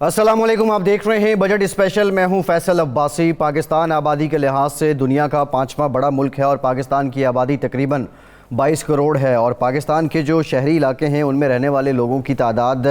अस्सलाम वालेकुम, आप देख रहे हैं बजट स्पेशल। मैं हूं फैसल अब्बासी। पाकिस्तान आबादी के लिहाज से दुनिया का 5वां बड़ा मुल्क है और पाकिस्तान की आबादी तकरीबन 22 करोड़ है और पाकिस्तान के जो शहरी इलाके हैं उनमें रहने वाले लोगों की तादाद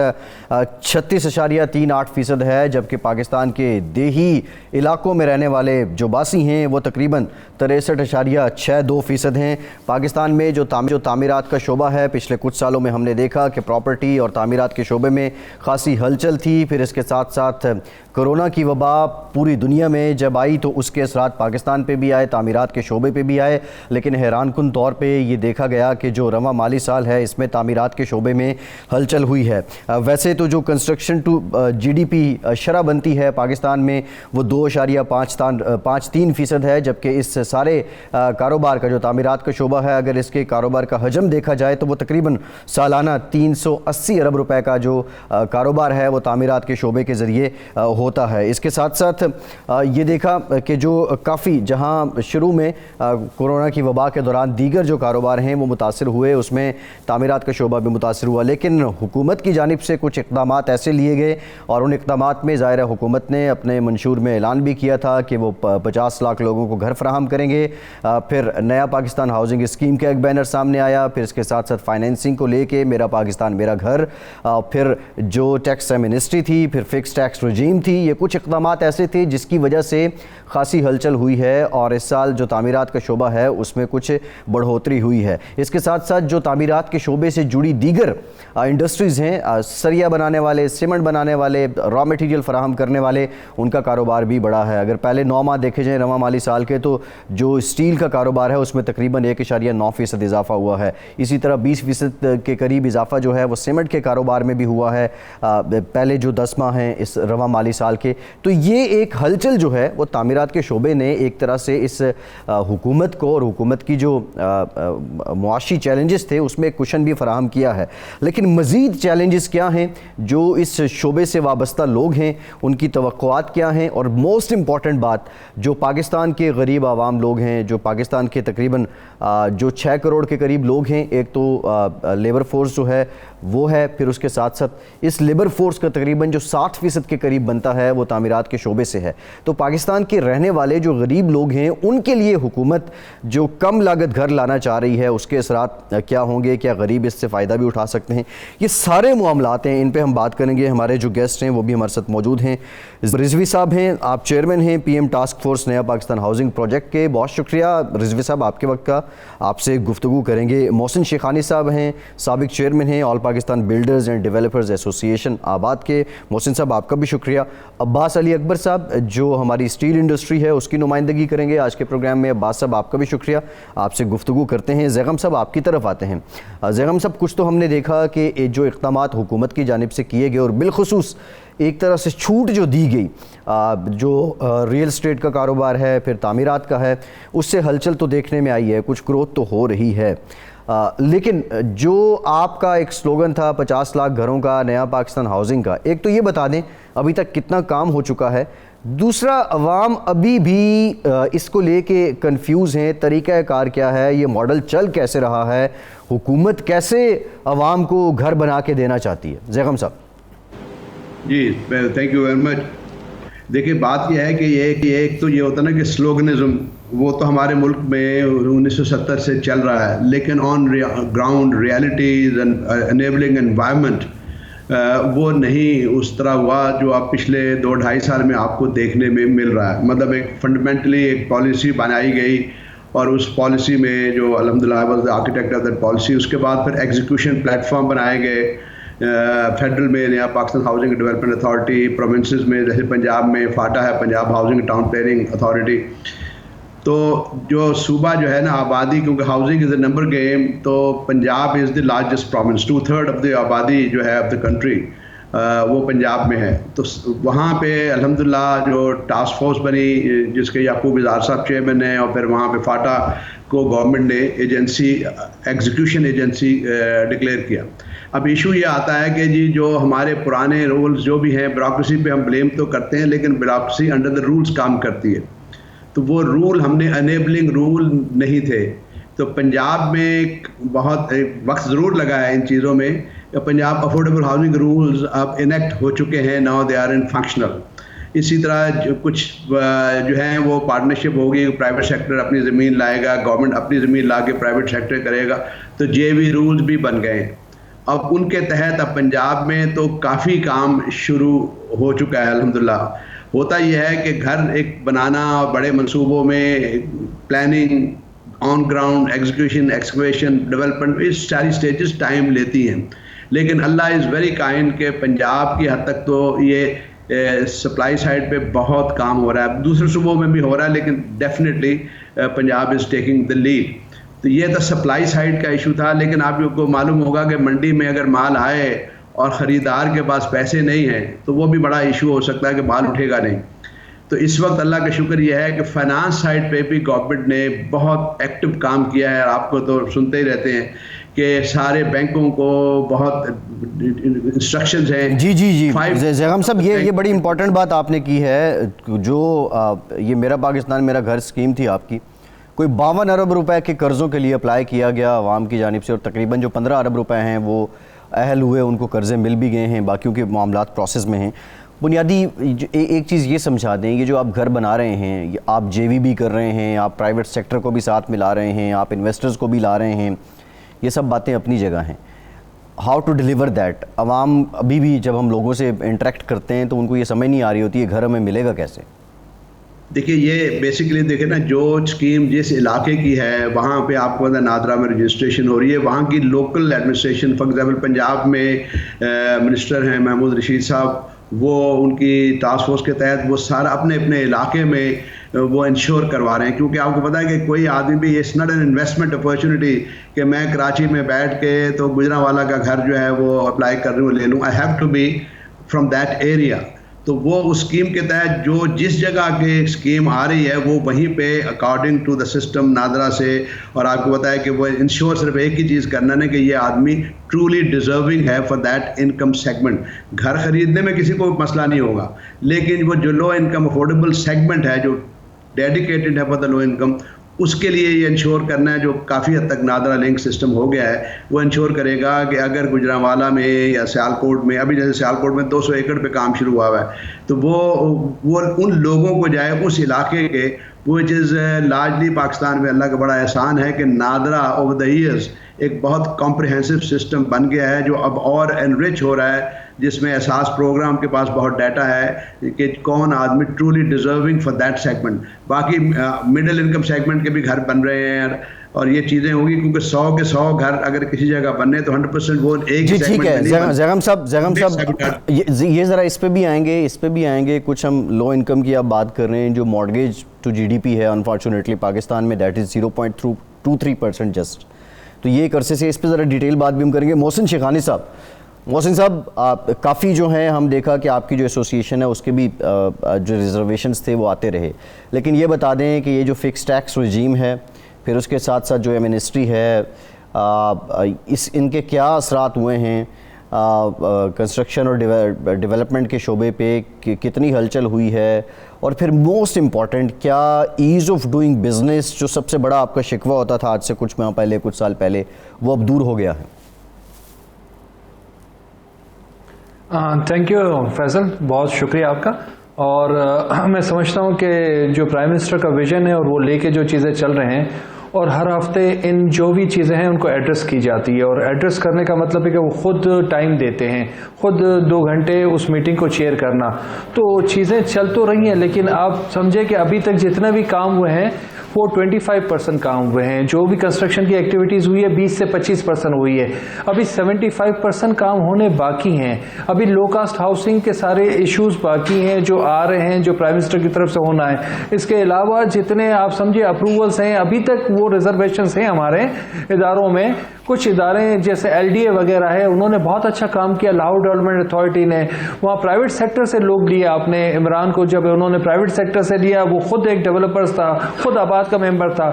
36.38% है, जबकि पाकिस्तान के देही इलाकों में रहने वाले जो बासी हैं वो तकरीबन 63.62% हैं। पाकिस्तान में जो तामीरात का शोबा है, पिछले कुछ सालों में हमने देखा कि प्रॉपर्टी और तामीरात के शोबे में खासी हलचल थी। फिर इसके साथ साथ कोरोना की वबा पूरी दुनिया में जब आई तो उसके असरात पाकिस्तान पे भी आए, तामीरात के शोबे पे भी आए। लेकिन हैरानकुन तौर पे ये देखा गया कि जो रवां माली साल है इसमें तामीरात के शोबे में हलचल हुई है। वैसे तो जो कंस्ट्रक्शन टू GDP शरह बनती है पाकिस्तान में वो 2.53% है, जबकि इस सारे कारोबार का जो तामीरात का शोबा है, अगर इसके कारोबार का हजम देखा जाए तो वो तकरीबन सालाना 380 अरब रुपए का जो कारोबार है वो तामीरात के शोबे के ज़रिए होता है। इसके साथ साथ ये देखा कि जो काफ़ी जहां शुरू में कोरोना की वबा के दौरान दीगर जो कारोबार हैं वो मुतासिर हुए, उसमें तामीरात का शोबा भी मुतासिर हुआ। लेकिन हुकूमत की जानिब से कुछ इक़दामात ऐसे लिए गए और उन इक़दामात में ज़ाहिर है हुकूमत ने अपने मंशूर में ऐलान भी किया था कि वो 50 लाख लोगों को घर फराहम करेंगे। फिर नया पाकिस्तान हाउसिंग स्कीम का एक बैनर सामने आया, फिर इसके साथ साथ फाइनेंसिंग को लेके मेरा पाकिस्तान मेरा घर, फिर जो टैक्स एमनेस्टी थी, फिर फिक्स टैक्स रजीम थी। ये कुछ इक़दामात ऐसे थे जिसकी वजह से खासी हलचल हुई है और इस साल जो तामीरात का शोबा है उसमें कुछ बढ़ोतरी हुई है। इसके साथ साथ जो तामीरात के शोबे से जुड़ी दीगर इंडस्ट्रीज़ हैं, सरिया बनाने वाले, सीमेंट बनाने वाले, रॉ मटेरियल फराहम करने वाले, उनका कारोबार भी बढ़ा है। अगर पहले 9 माह देखे जाएँ रवां माली साल के तो जो स्टील का कारोबार है उसमें तकरीबन 1.9% इजाफा हुआ है। इसी तरह 20% के करीब इजाफा जो है वो सीमेंट के कारोबार में भी हुआ है पहले जो 10 माह हैं इस रवां माली साल के। तो ये एक हलचल जो है वो तामीरात के शोबे ने एक तरह से इस हुकूमत को और हुकूमत की जो मुआशी चैलेंजेस थे उसमें कुशन भी फराहम किया है। लेकिन मज़ीद चैलेंजेस क्या हैं, जो इस शोबे से वाबस्ता लोग हैं उनकी तवक्कुआत क्या हैं, और मोस्ट इम्पॉर्टेंट बात जो पाकिस्तान के गरीब आवाम लोग हैं, जो पाकिस्तान के तकरीबन जो 6 करोड़ के करीब लोग हैं, एक तो लेबर फोर्स जो है वो है, फिर उसके साथ साथ इस लेबर फोर्स का तकरीबन जो 60% के करीब बनता है वो तामीरात के शोबे से है। तो पाकिस्तान के रहने वाले जो गरीब लोग हैं उनके लिए हुकूमत जो कम लागत घर लाना चाह रही है उसके असरात क्या होंगे, क्या गरीब इससे फ़ायदा भी उठा सकते हैं, ये सारे मामलात हैं, इन पर हम बात करेंगे। हमारे जो गेस्ट हैं वो भी हमारे साथ मौजूद हैं। रिजवी साहब हैं, आप चेयरमैन हैं PM टास्क फोर्स नया पाकिस्तान हाउसिंग प्रोजेक्ट के। बहुत शुक्रिया रिजवी साहब आपके वक्त का, आपसे गुफ्तगू करेंगे। मोहसिन शेखानी साहब हैं, साबिक चेयरमैन हैं all Pakistan builders and developers association आबाद के। मोहसिन साहब आपका भी शुक्रिया। अब्बास अली अकबर साहब जो हमारी स्टील इंडस्ट्री है उसकी नुमाइंदगी करेंगे आज के प्रोग्राम में। अब्बास साहब आपका भी शुक्रिया, आपसे गुफ्तगू करते हैं। जैगम साहब आपकी तरफ आते हैं। जैगम साहब, कुछ तो हमने देखा कि जो इक़दामात हुकूमत की जानिब से किए गए और बिलखुसूस एक तरह से छूट जो दी गई, जो रियल एस्टेट का कारोबार है, फिर तामीरात का है, उससे हलचल तो देखने में आई है, कुछ ग्रोथ तो हो रही है। लेकिन जो आपका एक स्लोगन था 50 लाख घरों का, नया पाकिस्तान हाउसिंग का, एक तो ये बता दें अभी तक कितना काम हो चुका है। दूसरा, अवाम अभी भी इसको लेके कंफ्यूज हैं, तरीक़ा कार क्या है, ये मॉडल चल कैसे रहा है, हुकूमत कैसे अवाम को घर बना के देना चाहती है। जैगम साहब जी, थैंक यू वेरी मच। देखिए, बात यह है कि एक तो ये होता है ना कि स्लोगनिज्म वो तो हमारे मुल्क में 1970 से चल रहा है, लेकिन on ground realities and enabling environment वो नहीं उस तरह हुआ जो आप पिछले 2-2.5 साल में आपको देखने में मिल रहा है। मतलब एक फंडामेंटली एक पॉलिसी बनाई गई और उस पॉलिसी में जो अल्हम्दुलिल्लाह I was the architect of that policy, उसके बाद फिर एग्जीक्यूशन प्लेटफॉर्म बनाए गए। फेडरल में नया Pakistan housing development authority, provinces में जैसे पंजाब में फाटा है, Punjab housing town planning authority. तो जो सूबा जो है ना आबादी, क्योंकि housing is a number game, तो Punjab is the largest province, 2/3 of the आबादी जो है ऑफ द कंट्री वो पंजाब में है। तो वहाँ पे अल्हम्दुलिल्लाह जो टास्क फोर्स बनी जिसके याकूब इज़ार साहब चेयरमैन हैं, और फिर वहाँ पे फाटा को गवर्नमेंट ने एजेंसी, एग्जीक्यूशन एजेंसी डिक्लेयर किया। अब इशू ये आता है कि जी जो हमारे पुराने रूल्स जो भी हैं, ब्यूरोक्रेसी पे हम ब्लेम तो करते हैं, लेकिन ब्यूरोक्रेसी अंडर द रूल्स काम करती है। तो वो रूल हमने अनेबलिंग रूल नहीं थे। तो पंजाब में बहुत वक्त ज़रूर लगा है इन चीज़ों में पंजाब अफोर्डेबल हाउसिंग रूल्स अब इनेक्ट हो चुके हैं, now they are in functional. इसी तरह कुछ जो हैं वो पार्टनरशिप होगी, प्राइवेट सेक्टर अपनी ज़मीन लाएगा, गवर्नमेंट अपनी ज़मीन ला के प्राइवेट सेक्टर करेगा, तो JV रूल्स भी बन गए हैं। अब उनके तहत अब पंजाब में तो काफ़ी काम शुरू हो चुका है अल्हम्दुलिल्लाह। होता यह है कि घर एक बनाना और बड़े मंसूबों में planning, on ground execution, excavation, development, इस सारी स्टेजेस टाइम लेती हैं, लेकिन अल्लाह इज़ वेरी काइंड के पंजाब की हद तक तो ये सप्लाई साइड पे बहुत काम हो रहा है। दूसरे सूबों में भी हो रहा है, लेकिन definitely Punjab is taking the lead. तो ये तो सप्लाई साइड का इशू था, लेकिन आपको मालूम होगा कि मंडी में अगर माल आए और ख़रीदार के पास पैसे नहीं हैं तो वो भी बड़ा इशू हो सकता है कि माल उठेगा नहीं। तो इस वक्त अल्लाह का शुक्र यह है कि फाइनेंस साइड पे भी गवर्नमेंट ने बहुत एक्टिव काम किया है। आपको तो सुनते ही रहते हैं कि सारे बैंकों को बहुत इंस्ट्रक्शंस हैं। जी जी जी जैगम साहब, ये बड़ी इंपॉर्टेंट बात आपने की है। जो ये मेरा पाकिस्तान मेरा घर स्कीम थी आपकी, कोई 52 अरब रुपए के कर्ज़ों के लिए अप्लाई किया गया आवाम की जानिब से, और तकरीबन जो 15 अरब रुपए हैं वो अहल हुए, उनको कर्ज़े मिल भी गए हैं, बाकियों के मामलात प्रोसेस में हैं। बुनियादी एक चीज़ ये समझा दें, ये जो आप घर बना रहे हैं, ये आप JV भी कर रहे हैं, आप प्राइवेट सेक्टर को भी साथ मिला रहे हैं, आप इन्वेस्टर्स को भी ला रहे हैं, ये सब बातें अपनी जगह हैं। How to deliver that? अवाम अभी भी जब हम लोगों से इंटरेक्ट करते हैं तो उनको ये समझ नहीं आ रही होती है घर हमें मिलेगा कैसे। देखिए, ये बेसिकली देखिए ना, जो स्कीम जिस इलाके की है वहाँ पे आपको पता नादरा में रजिस्ट्रेशन हो रही है, वहाँ की local administration, for example Punjab में मिनिस्टर हैं महमूद रशीद साहब, वो उनकी टास्क फोर्स के तहत वो सारा अपने अपने इलाके में वो इंश्योर करवा रहे हैं। क्योंकि आपको पता है कि कोई आदमी भी, it's not an investment opportunity कि मैं कराची में बैठ के तो गुजरांवाला का घर जो है वो अप्लाई कर रही हूँ, ले लूँ। I have to be from that area. तो वो उस स्कीम के तहत जो जिस जगह के स्कीम आ रही है वो वहीं पे according to the system NADRA से, और आपको बताया कि वो इंश्योर सिर्फ एक ही चीज़ करना है कि ये आदमी ट्रूली डिजर्विंग है फॉर दैट इनकम सेगमेंट। घर खरीदने में किसी को मसला नहीं होगा, लेकिन वो जो लो इनकम अफोर्डेबल सेगमेंट है, जो डेडिकेटेड है फॉर द लो इनकम, उसके लिए ये इंश्योर करना है, जो काफ़ी हद तक नादरा लिंक सिस्टम हो गया है, वो इंश्योर करेगा कि अगर गुजरांवाला में या सियालकोट में, अभी जैसे सियालकोट में 200 एकड़ पे काम शुरू हुआ है, तो वो उन लोगों को जाए उस इलाके के, विच इज़ लार्जली पाकिस्तान में अल्लाह का बड़ा एहसान है कि नादरा ओवर द ईयर्स एक बहुत कॉम्प्रिहेंसिव सिस्टम बन गया है, जो अब और एनरिच हो रहा है, जिसमें एहसास प्रोग्राम के पास बहुत डाटा है कि कौन आदमी truly deserving for that segment. बाकी मिडिल इनकम सेगमेंट के भी घर बन रहे हैं और ये चीज़ें होंगी, क्योंकि 100 के 100 घर अगर किसी जगह बनने तो 100% वो एक ही ठीक है। जैगम साहब ये ज़रा इस पे भी आएंगे। कुछ हम लो इनकम की आप बात कर रहे हैं, जो मॉर्गेज टू GDP है अनफॉर्चुनेटली पाकिस्तान में, दैट इज़ 0.23% जस्ट। तो ये एक अरसे से इस पर ज़रा डिटेल बात भी हम करेंगे। मोहसिन शेखानी साहब, काफ़ी जो हैं हम देखा कि आपकी जो एसोसिएशन है उसके भी जो रिजर्वेशंस थे वो आते रहे, लेकिन ये बता दें कि ये जो फिक्स टैक्स रजीम है, फिर उसके साथ साथ जो मिनिस्ट्री है, इनके क्या असरात हुए हैं कंस्ट्रक्शन और डेवलपमेंट के शोबे पे, कितनी हलचल हुई है, और फिर मोस्ट इम्पॉर्टेंट क्या ईज़ ऑफ डूइंग बिज़नेस, जो सबसे बड़ा आपका शिकवा होता था आज से कुछ साल पहले, वो अब दूर हो गया है। थैंक यू फैसल, बहुत शुक्रिया आपका। और मैं समझता हूँ कि जो प्राइम मिनिस्टर का विजन है और वो लेके जो चीज़ें चल रहे हैं, और हर हफ्ते इन जो भी चीज़ें हैं उनको एड्रेस की जाती है, और एड्रेस करने का मतलब है कि वो खुद टाइम देते हैं, खुद 2 घंटे उस मीटिंग को चेयर करना। तो चीज़ें चल तो रही हैं, लेकिन आप समझे कि अभी तक जितने भी काम हुए हैं वो 25% काम हुए हैं। जो भी कंस्ट्रक्शन की एक्टिविटीज़ हुई है 20 से 25% हुई है, अभी 75% काम होने बाकी हैं। अभी लो कास्ट हाउसिंग के सारे इश्यूज बाकी हैं जो आ रहे हैं, जो प्राइम मिनिस्टर की तरफ से होना है। इसके अलावा जितने आप समझिए अप्रूवल्स हैं, अभी तक वो रिजर्वेशंस हैं हमारे इदारों में। कुछ इदारे जैसे LDA वगैरह है, उन्होंने बहुत अच्छा काम किया। लाहौर डेवलपमेंट अथॉरिटी ने वहाँ प्राइवेट सेक्टर से लोग लिया। आपने इमरान को जब उन्होंने प्राइवेट सेक्टर से लिया, वो खुद एक डेवलपर्स था, खुद आबाद का मेंबर था,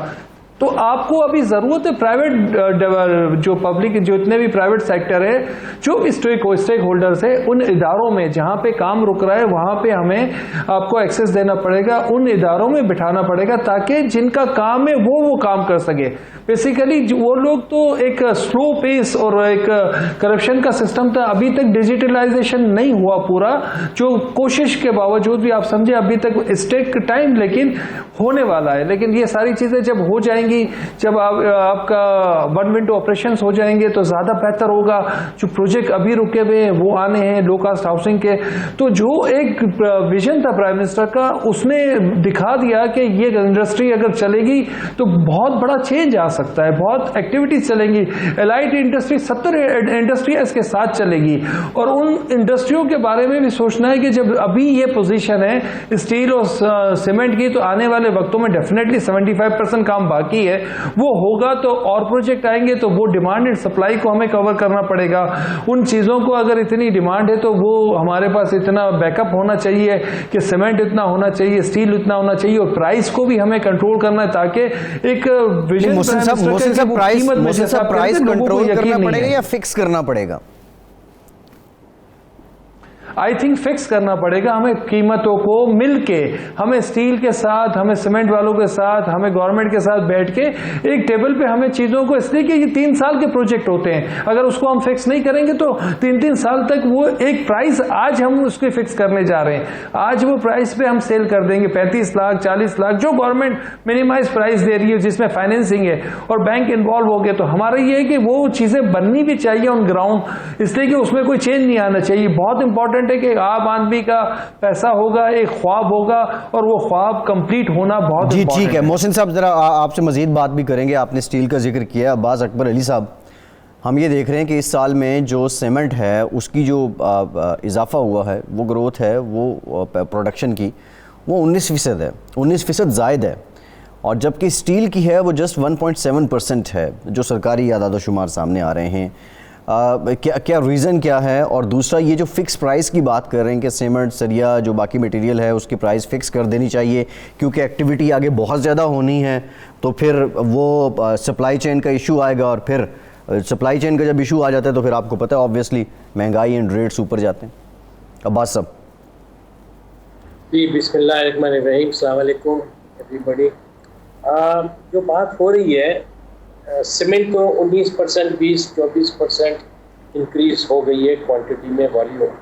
तो आपको अभी जरूरत है प्राइवेट जो पब्लिक जो इतने भी प्राइवेट सेक्टर है, जो स्टेक होल्डर्स है, उन इदारों में जहां पे काम रुक रहा है वहां पे हमें आपको एक्सेस देना पड़ेगा, उन इदारों में बिठाना पड़ेगा ताकि जिनका काम है वो काम कर सके। बेसिकली वो लोग तो एक स्लो पेस और एक करप्शन का सिस्टम था, अभी तक डिजिटलाइजेशन नहीं हुआ पूरा, जो कोशिश के बावजूद भी आप समझे अभी तक टेक टाइम, लेकिन होने वाला है। लेकिन ये सारी चीजें जब हो जाएंगी, जब आपका वन विंडो ऑपरेशन हो जाएंगे तो ज्यादा बेहतर होगा। जो प्रोजेक्ट अभी रुके हुए हैं वो आने हैं लो कास्ट हाउसिंग के, तो जो एक विजन था प्राइम मिनिस्टर का, उसने दिखा दिया कि ये इंडस्ट्री अगर चलेगी तो बहुत बड़ा चेंज आ सकता है, बहुत एक्टिविटीज चलेंगी। एलाइट इंडस्ट्री 70 इंडस्ट्रीज के साथ चलेगी, और उन इंडस्ट्रियों के बारे में भी सोचना है कि जब अभी ये पोजीशन है स्टील और सीमेंट की, तो आने वाले वक्तों में डेफिनेटली 75% काम बाकी है, वो होगा तो और प्रोजेक्ट आएंगे, तो वो डिमांड एंड सप्लाई को हमें कवर करना पड़ेगा। उन चीजों को अगर इतनी डिमांड है तो वो हमारे पास इतना बैकअप होना चाहिए कि सीमेंट इतना होना चाहिए, स्टील इतना होना चाहिए, और प्राइस को भी हमें कंट्रोल करना है ताकि एक विजन प्राइस कंट्रोल करना पड़ेगा या फिक्स करना पड़ेगा? आई थिंक फिक्स करना पड़ेगा हमें कीमतों को मिलके, हमें स्टील के साथ, हमें सीमेंट वालों के साथ, हमें गवर्नमेंट के साथ बैठ के एक टेबल पे हमें चीजों को, इसलिए कि ये 3 साल के प्रोजेक्ट होते हैं, अगर उसको हम फिक्स नहीं करेंगे तो 3-3 साल तक वो एक प्राइस, आज हम उसको फिक्स करने जा रहे हैं, आज वो प्राइस पे हम सेल कर देंगे 35 लाख 40 लाख, जो गवर्नमेंट मिनिमाइज प्राइस दे रही है जिसमें फाइनेंसिंग है और बैंक इन्वॉल्व हो गए। तो हमारा ये है कि वो चीजें बननी भी चाहिए ऑन ग्राउंड, इसलिए कि उसमें कोई चेंज नहीं आना चाहिए। बहुत इंपॉर्टेंट है कि आम आदमी का पैसा होगा, एक ख्वाब होगा, और वो ख्वाब कंप्लीट होना बहुत जी ठीक है। मोहसिन साहब, जरा आपसे मजीद बात भी करेंगे, आपने स्टील का जिक्र किया। अब्बास अकबर अली साहब, हम ये देख रहे हैं कि इस साल में जो सीमेंट है उसकी जो इजाफा हुआ है, वो ग्रोथ है, वो प्रोडक्शन की, वो 19% है, 19% ज़ायद है, और जबकि स्टील की है वो जस्ट 1.7% है, जो सरकारी आदाद शुमार सामने आ रहे हैं। क्या रीज़न क्या है? और दूसरा, ये जो फिक्स प्राइस की बात कर रहे हैं कि सीमेंट, सरिया, जो बाकी मटेरियल है उसकी प्राइस फिक्स कर देनी चाहिए, क्योंकि एक्टिविटी आगे बहुत ज़्यादा होनी है, तो फिर वो सप्लाई चेन का इशू आएगा, और फिर सप्लाई चेन का जब इशू आ जाता है तो फिर आपको पता है ऑब्वियसली महंगाई एंड रेट्स ऊपर जाते हैं। अब्बास साहब जी, बिस्मिल्लाहिर्रहमानिर्रहीम, अस्सलाम वालेकुम एवरीबॉडी। जो बात हो रही है, सीमेंट तो 19%, 20-24% इंक्रीज हो गई है क्वांटिटी में, वॉल्यूम।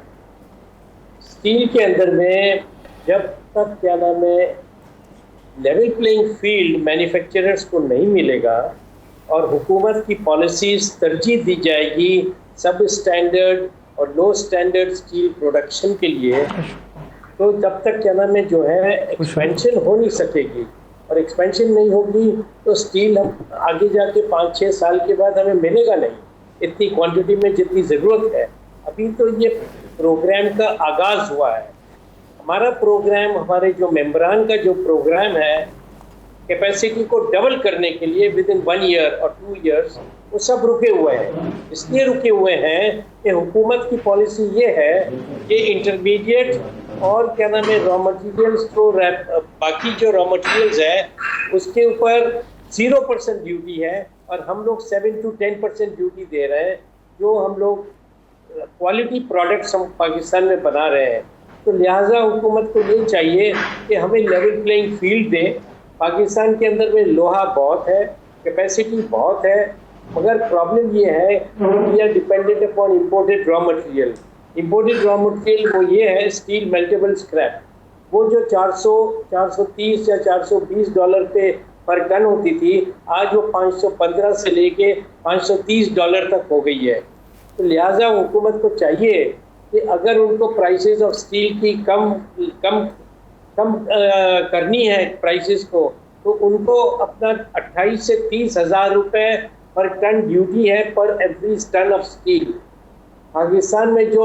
स्टील के अंदर में जब तक क्या नाम है लेवल प्लेइंग फील्ड मैन्युफैक्चरर्स को नहीं मिलेगा और हुकूमत की पॉलिसीज तरजीह दी जाएगी सब स्टैंडर्ड और लो स्टैंडर्ड स्टील प्रोडक्शन के लिए, तो तब तक क्या नाम है जो है एक्सपेंशन हो नहीं सकेगी, और एक्सपेंशन नहीं होगी तो स्टील हम आगे जाके 5-6 साल के बाद हमें मिलेगा नहीं इतनी क्वांटिटी में जितनी ज़रूरत है। अभी तो ये प्रोग्राम का आगाज़ हुआ है। हमारा प्रोग्राम, हमारे जो मेंबरान का जो प्रोग्राम है कैपेसिटी को डबल करने के लिए विद इन 1 ईयर और 2 ईयर्स, वो सब रुके हुए हैं। इसलिए रुके हुए हैं कि हुकूमत की पॉलिसी ये है कि इंटरमीडिएट और क्या नाम है रॉ मटेरियल्स, तो बाकी जो रॉ मटेरियल्स है उसके ऊपर 0% ड्यूटी है, और हम लोग 7 to 10% ड्यूटी दे रहे हैं, जो हम लोग क्वालिटी प्रोडक्ट्स हम पाकिस्तान में बना रहे हैं। तो लिहाजा हुकूमत को ये चाहिए कि हमें लेवल प्लेइंग फील्ड दे। पाकिस्तान के अंदर में लोहा बहुत है, कैपेसिटी बहुत है, मगर प्रॉब्लम ये है कि we are dependent upon imported raw material. Imported raw material वो ये है स्टील मेल्टेबल स्क्रैप, वो जो 430 या $420 पे पर टन होती थी, आज वो 515 से लेके $530 तक हो गई है। तो लिहाजा हुकूमत को चाहिए कि अगर उनको प्राइसेस ऑफ स्टील की कम करनी है प्राइसेस को, तो उनको अपना 28 से 30 हज़ार रुपये पर टन ड्यूटी है पर every ton of steel. Pakistan में जो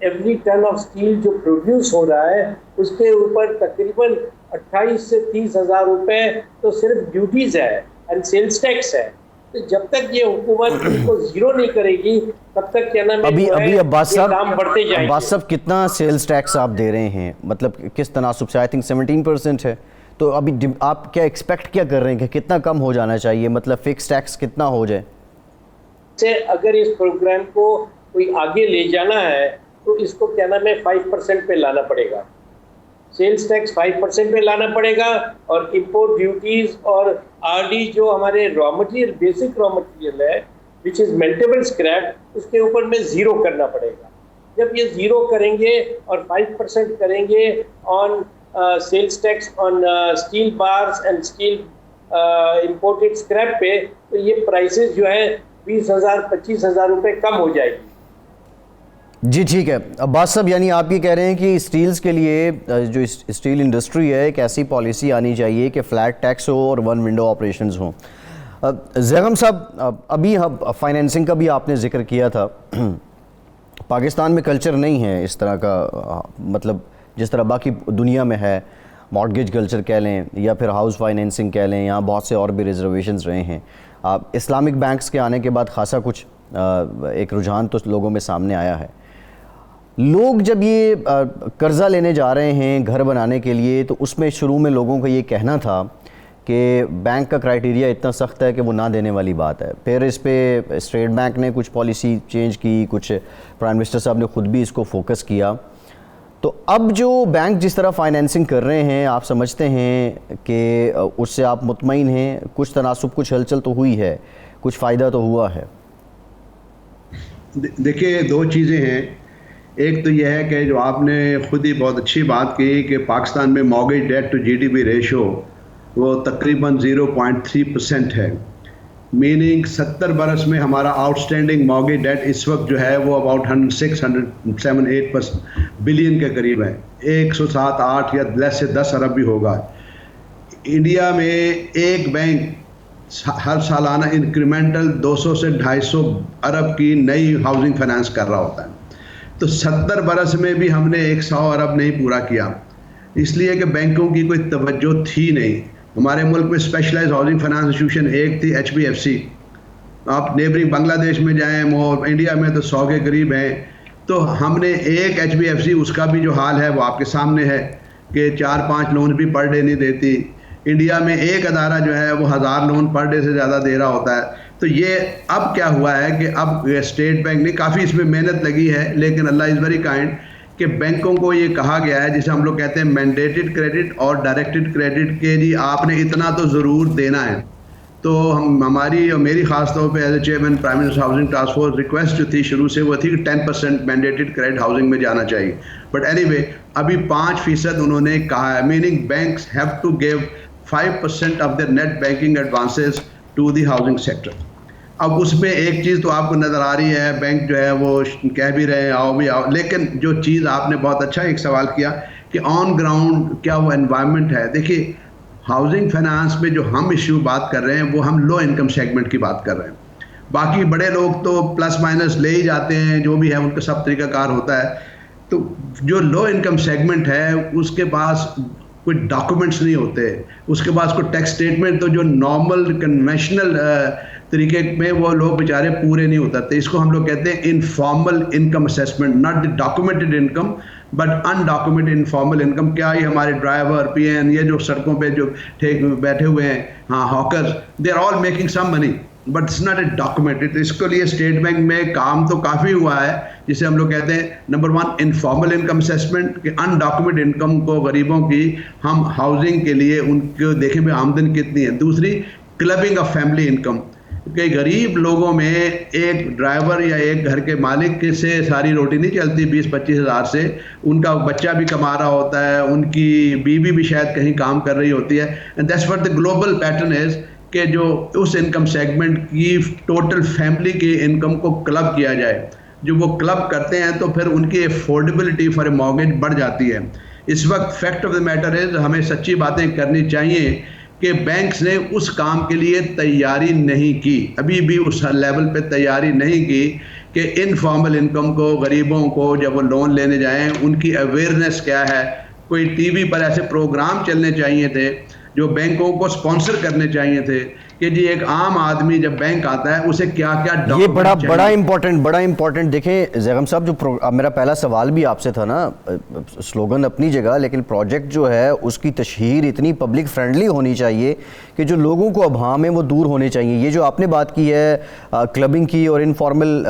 एवरी टन ऑफ स्टील जो प्रोड्यूस हो रहा है उसके ऊपर तकरीबन 28 से 30 हज़ार रुपये तो सिर्फ ड्यूटीज़ है एंड सेल्स टैक्स है। तो जब तक ये हुकूमत इनको जीरो नहीं करेगी तब तक क्या नाम अभी अब्बास दाम बढ़ते जाएंगे। साहब, कितना सेल्स टैक्स आप दे रहे हैं, मतलब किस तनासुब से? आई थिंक 17% है, तो अभी आप क्या एक्सपेक्ट क्या कर रहे हैं कि कितना कम हो जाना चाहिए, मतलब फिक्स टैक्स कितना हो जाए? से अगर इस प्रोग्राम को कोई आगे ले जाना है तो इसको क्या नाम है 5% पे लाना पड़ेगा। सेल्स टैक्स 5% पे लाना पड़ेगा और इंपोर्ट ड्यूटीज और आरडी जो हमारे raw material, basic raw material है विच इज मेल्टेबल स्क्रैप, उसके ऊपर में जीरो करना पड़ेगा। जब ये जीरो करेंगे और 5% करेंगे on sales tax on steel bars and steel imported scrap पे, तो ये प्राइसेस जो है 20,000-25,000 रुपये कम हो जाएगी। जी ठीक है अब्बास साहब, यानी आप ये कह रहे हैं कि स्टील्स के लिए जो स्टील इंडस्ट्री है एक ऐसी पॉलिसी आनी चाहिए कि फ्लैट टैक्स हो और वन विंडो ऑपरेशंस हों। ज़ैगम साहब, अभी फाइनेंसिंग का भी आपने जिक्र किया था। पाकिस्तान में कल्चर नहीं है इस तरह का, मतलब जिस तरह बाकी दुनिया में है, मॉर्गेज कल्चर कह लें या फिर हाउस फाइनेंसिंग कह लें, यहाँ बहुत से और भी रिजर्वेशंस रहे हैं। इस्लामिक बैंक्स के आने के बाद खासा कुछ एक रुझान तो लोगों में सामने आया है। लोग जब ये कर्ज़ा लेने जा रहे हैं घर बनाने के लिए, तो उसमें शुरू में लोगों का ये कहना था कि बैंक का क्राइटेरिया इतना सख्त है कि वो ना देने वाली बात है। फिर इस पे स्टेट बैंक ने कुछ पॉलिसी चेंज की, कुछ प्राइम मिनिस्टर साहब ने ख़ुद भी इसको फोकस किया। तो अब जो बैंक जिस तरह फाइनेंसिंग कर रहे हैं, आप समझते हैं कि उससे आप मुतमईन हैं? कुछ तनासुब, कुछ हलचल तो हुई है, कुछ फ़ायदा तो हुआ है? देखिए, दो चीज़ें हैं। एक तो यह है कि जो आपने खुद ही बहुत अच्छी बात की कि पाकिस्तान में mortgage debt to GDP ratio वो तकरीबन 0.3% है। मीनिंग 70 बरस में हमारा आउटस्टैंडिंग मॉर्गेज डेट इस वक्त जो है वो अबाउट 107-8 बिलियन के करीब है। 107-8 या लेस से 10 अरब भी होगा। इंडिया में एक बैंक हर सालाना इंक्रीमेंटल 200 से 250 अरब की नई हाउसिंग फाइनेंस कर रहा होता है। तो 70 बरस में भी हमने 100 अरब नहीं पूरा किया, इसलिए कि बैंकों की कोई तवज्जो थी नहीं। हमारे मुल्क में स्पेशलाइज्ड हाउसिंग फाइनेंस इंस्टीट्यूशन एक थी, HBFC। आप नेबरिंग बांग्लादेश में जाएं, और इंडिया में तो 100 के करीब हैं। तो हमने एक HBFC, उसका भी जो हाल है वो आपके सामने है कि 4-5 लोन भी पर डे नहीं देती। इंडिया में एक अदारा जो है वो 1000 लोन पर डे से ज़्यादा दे रहा होता है। तो ये अब क्या हुआ है कि अब स्टेट बैंक ने काफ़ी इसमें मेहनत लगी है, लेकिन अल्लाह इज़ वेरी काइंड कि बैंकों को ये कहा गया है, जिसे हम लोग कहते हैं मैंडेटेड क्रेडिट और डायरेक्टेड क्रेडिट, के जी आपने इतना तो ज़रूर देना है। तो हमारी और मेरी ख़ास तौर पे as a chairman prime minister housing task force request जो थी शुरू से वो थी कि 10% मैंडेटेड क्रेडिट हाउसिंग में जाना चाहिए। बट एनीवे अभी 5% उन्होंने कहा है, meaning banks have to give 5% of their net banking advances to the housing sector. अब उसमें एक चीज़ तो आपको नज़र आ रही है, बैंक जो है वो कह भी रहे हैं आओ भी आओ, लेकिन जो चीज़ आपने बहुत अच्छा एक सवाल किया कि ऑन ग्राउंड क्या वो एनवायरनमेंट है। देखिए, हाउसिंग फाइनेंस में जो हम इश्यू बात कर रहे हैं वो हम लो इनकम सेगमेंट की बात कर रहे हैं। बाकी बड़े लोग तो प्लस माइनस ले ही जाते हैं, जो भी है उनका सब तरीकाकार होता है। तो जो लो इनकम सेगमेंट है उसके पास कोई डॉक्यूमेंट्स नहीं होते, उसके पास कोई टैक्स स्टेटमेंट तो जो नॉर्मल कन्वेंशनल तरीके में वो लोग बेचारे पूरे नहीं उतरते। इसको हम लोग कहते हैं informal income assessment, not documented income but undocumented informal income. क्या ये हमारे ड्राइवर, PN, ये जो सड़कों पे जो ठेक बैठे हुए हैं, हाँ hawkers, they are all making some money but it's not a documented. इसके लिए स्टेट बैंक में काम तो काफ़ी हुआ है, जिसे हम लोग कहते हैं नंबर 1 इनफॉर्मल इनकम असेसमेंट, कि अनडॉक्यूमेंटेड इनकम को गरीबों की हम हाउसिंग के लिए उनको देखें भी आमदन कितनी है। दूसरी क्लबिंग ऑफ फैमिली इनकम, कि गरीब लोगों में एक ड्राइवर या एक घर के मालिक से सारी रोटी नहीं चलती 20-25 हज़ार से, उनका बच्चा भी कमा रहा होता है, उनकी बीवी भी शायद कहीं काम कर रही होती है। And that's what the global pattern is कि जो उस इनकम सेगमेंट की टोटल फैमिली की इनकम को क्लब किया जाए। जो वो क्लब करते हैं तो फिर उनकी अफोर्डेबिलिटी फॉर ए मॉर्गेज बढ़ जाती है। इस वक्त fact of the matter is हमें सच्ची बातें करनी चाहिए कि बैंक्स ने उस काम के लिए तैयारी नहीं की, अभी भी उस लेवल पे तैयारी नहीं की कि इनफॉर्मल इनकम को, गरीबों को जब वो लोन लेने जाएं उनकी अवेयरनेस क्या है। कोई TV पर ऐसे प्रोग्राम चलने चाहिए थे जो बैंकों को स्पॉन्सर करने चाहिए थे कि जी एक आम आदमी जब बैंक आता है उसे क्या क्या ये बड़ा इंपॉर्टेंट देखें जैगम साहब, जो मेरा पहला सवाल भी आपसे था ना, स्लोगन अपनी जगह, लेकिन प्रोजेक्ट जो है उसकी तशहीर इतनी पब्लिक फ्रेंडली होनी चाहिए कि जो लोगों को अभाम है वो दूर होने चाहिए। ये जो आपने बात की है क्लबिंग की और इनफॉर्मल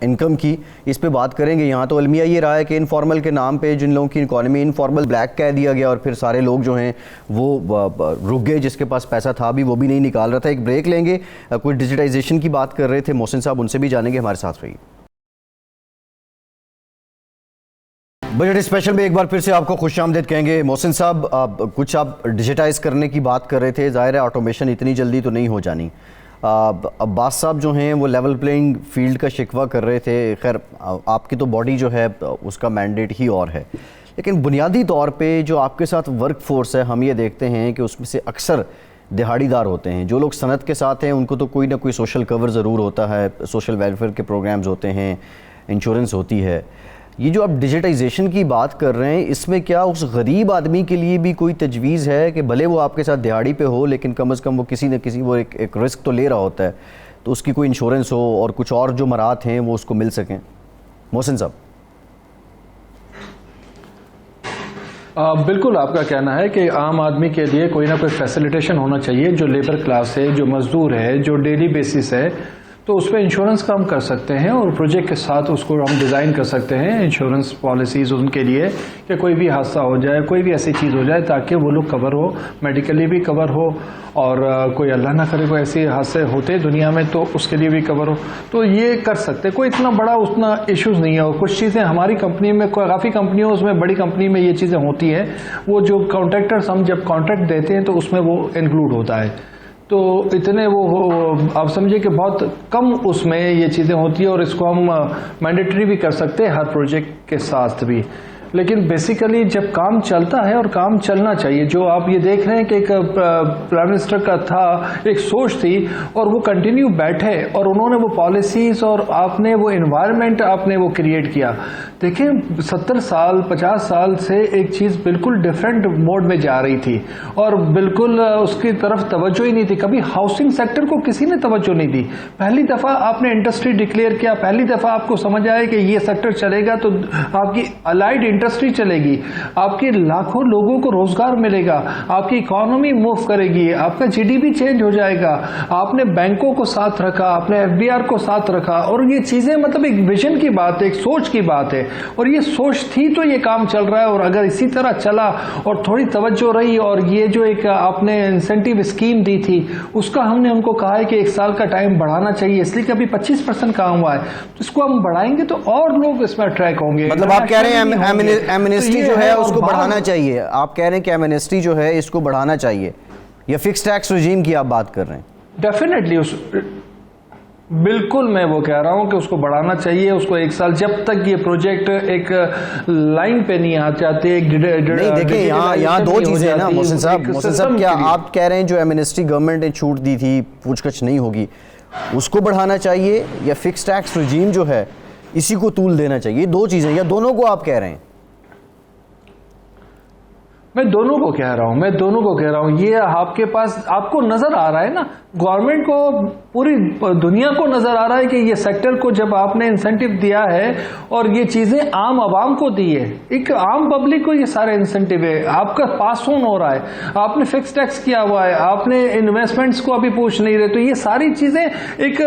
इनकम की, इस पे बात करेंगे। यहाँ तो अलमिया ये रहा है कि इनफॉर्मल के नाम पे जिन लोगों की इकॉनमी इनफॉर्मल ब्लैक कह दिया गया और फिर सारे लोग जो हैं वो रुक गए, जिसके पास पैसा था भी वो भी नहीं निकाल रहा था। एक ब्रेक लेंगे, कुछ डिजिटाइजेशन की बात कर रहे थे मोहसिन साहब, उनसे भी जानेंगे, हमारे साथ रहिए। बजट स्पेशल में एक बार फिर से आपको खुशामदीद कहेंगे। मोहसिन साहब, कुछ आप डिजिटाइज करने की बात कर रहे थे, ज़ाहिर है ऑटोमेशन इतनी जल्दी तो नहीं हो जानी। अब्बास साहब जो हैं वो लेवल प्लेइंग फील्ड का शिकवा कर रहे थे। खैर आपकी तो बॉडी जो है उसका मैंडेट ही और है, लेकिन बुनियादी तौर पे जो आपके साथ वर्क फोर्स है, हम ये देखते हैं कि उसमें से अक्सर दिहाड़ीदार होते हैं। जो लोग सनत के साथ हैं उनको तो कोई ना कोई सोशल कवर ज़रूर होता है, सोशल वेलफेयर के प्रोग्राम्स होते हैं, इंश्योरेंस होती है। ये जो आप डिजिटाइजेशन की बात कर रहे हैं, इसमें क्या उस गरीब आदमी के लिए भी कोई तजवीज़ है कि भले वो आपके साथ दिहाड़ी पे हो, लेकिन कम से कम वो किसी न किसी वो एक रिस्क तो ले रहा होता है, तो उसकी कोई इंश्योरेंस हो और कुछ और जो मराहत हैं वो उसको मिल सकें? मोहसिन साहब। बिल्कुल आपका कहना है कि आम आदमी के लिए कोई ना कोई फैसिलिटेशन होना चाहिए। जो लेबर क्लास है, जो मजदूर है, जो डेली बेसिस है, तो उस पर इंश्योरेंस का हम कर सकते हैं और प्रोजेक्ट के साथ उसको हम डिज़ाइन कर सकते हैं इंश्योरेंस पॉलिसीज़ उनके लिए कि कोई भी हादसा हो जाए, कोई भी ऐसी चीज़ हो जाए ताकि वो लोग कवर हो, मेडिकली भी कवर हो, और कोई अल्लाह ना करे कोई ऐसे हादसे होते दुनिया में तो उसके लिए भी कवर हो। तो ये कर सकते, कोई इतना बड़ा उतना इश्यूज़ नहीं है। और कुछ चीज़ें हमारी कंपनी में, काफ़ी कंपनियों उसमें, बड़ी कंपनी में ये चीज़ें होती हैं। वो जो कॉन्ट्रैक्टर्स हम जब कॉन्ट्रैक्ट देते हैं तो उसमें वो इंक्लूड होता है। तो इतने वो आप समझिए कि बहुत कम उसमें ये चीज़ें होती है और इसको हम मैंडेटरी भी कर सकते हैं हर प्रोजेक्ट के साथ भी। लेकिन बेसिकली जब काम चलता है, और काम चलना चाहिए, जो आप ये देख रहे हैं कि एक प्राइम मिनिस्टर का था, एक सोच थी और वो कंटिन्यू बैठे और उन्होंने वो पॉलिसीज़ और आपने वो एनवायरनमेंट आपने वो क्रिएट किया। देखें 70 साल 50 साल से एक चीज़ बिल्कुल डिफरेंट मोड में जा रही थी और बिल्कुल उसकी तरफ तवज्जो ही नहीं थी। कभी हाउसिंग सेक्टर को किसी ने तवज्जो नहीं दी। पहली दफ़ा आपने इंडस्ट्री डिक्लेयर किया, पहली दफ़ा आपको समझ आया कि ये सेक्टर चलेगा तो आपकी अलाइड इंडस्ट्री चलेगी, आपके लाखों लोगों को रोजगार मिलेगा, आपकी इकोनॉमी मूव करेगी, आपका जीडीपी चेंज हो जाएगा। आपने बैंकों को साथ रखा, आपने एफबीआर को साथ रखा और ये चीजें मतलब एक विजन की बात है, एक सोच की बात है और ये सोच थी तो ये काम चल रहा है। और अगर इसी तरह चला और थोड़ी तवज्जो रही और ये जो एक आपने इंसेंटिव स्कीम दी थी उसका हमने उनको कहा है कि 1 साल का टाइम बढ़ाना चाहिए, इसलिए कि अभी 25% काम हुआ है, तो इसको हम बढ़ाएंगे तो और लोग इसमें अट्रैक्ट होंगे। मतलब आप कह रहे हैं एमनेस्टी जो है उसको बढ़ाना चाहिए, आप कह रहे हैं कि एमनेस्टी जो है इसको बढ़ाना चाहिए, या फिक्स टैक्स रिजीम की आप बात कर रहे हैं? डेफिनेटली बिल्कुल मैं वो कह रहा हूं कि उसको बढ़ाना चाहिए, उसको 1 साल, जब तक ये प्रोजेक्ट एक लाइन पे नहीं आ जाते। नहीं देखिए यहाँ दो चीजें हैं ना मोहसिन साहब, क्या आप कह रहे हैं जो एमनेस्टी गवर्नमेंट ने छूट दी थी, पूछगछ नहीं होगी, उसको बढ़ाना चाहिए या फिक्स टैक्स रिजीम जो है इसी को तूल देना चाहिए? 2 चीजें, या दोनों को आप कह रहे हैं? मैं दोनों को कह रहा हूं। ये आपके पास आपको नजर आ रहा है ना, गवर्नमेंट को, पूरी दुनिया को नजर आ रहा है कि ये सेक्टर को जब आपने इंसेंटिव दिया है और ये चीजें आम आवाम को दी है, एक आम पब्लिक को ये सारे इंसेंटिव है, आपका पास ऑन हो रहा है, आपने फिक्स टैक्स किया हुआ है, आपने इन्वेस्टमेंट्स को अभी पूछ नहीं रहे, तो ये सारी चीजें एक